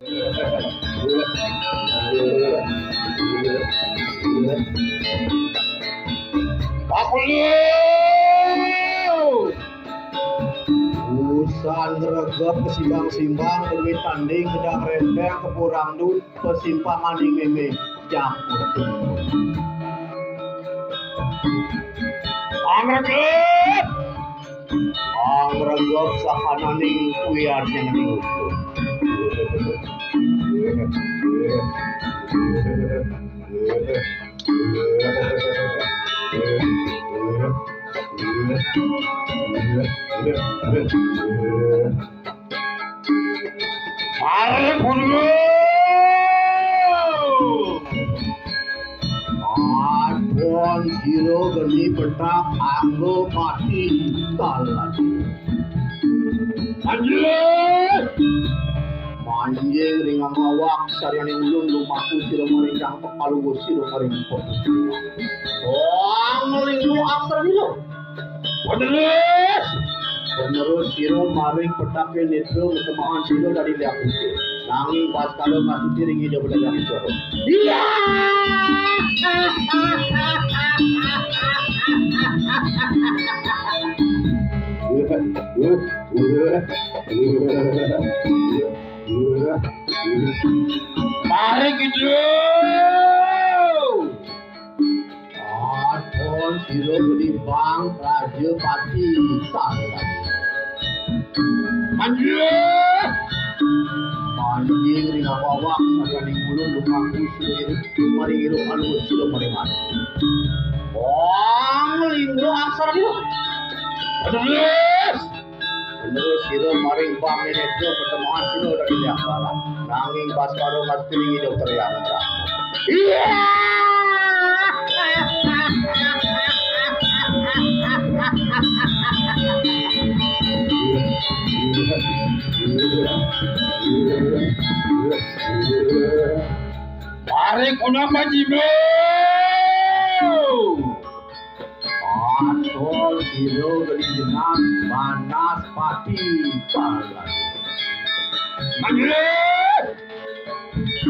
Usan gregep kesimbang-simbang demi tanding gedang renteng kepurang dut pesimpang maning meme campur Angregep sakananing kuyarnya ning Adon hero geni petak anggo mati kalah. Manjing ringang awak sariane ulun lumaku sira maringkang kepalu sira maringkang. Melingku asal dilo. Penerus siro maring petake netro ketemahan siro dari liapute. Nanging pas kalau masuk diringi dia berdagang coro. Iya. Tarik itu. Adon siro beli bang raja pati salah. Manjing ringan awak sarianing ulun lumaku siro mari iru anu siro maringan. Linggo aksara dilo. Penerus siro maring bang menetro pertemuan siro dari liakala. Nanging pas karo mas piringi dokter yang iya. Tarik kenapa jibo? Atol hero dari jenang panas pati kalah.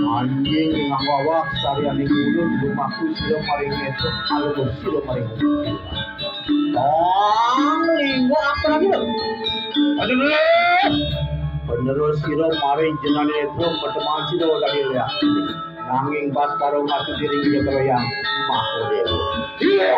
Anjing dengan wawak sarianing ulun lumaku siro maring netro alus siro maring. Linggo aksara dilo. Penerus siro maring jenang netro pertemuan siro dari liak. Nanging pas karo masuk diringi dia keroyang mahodewo. Iya.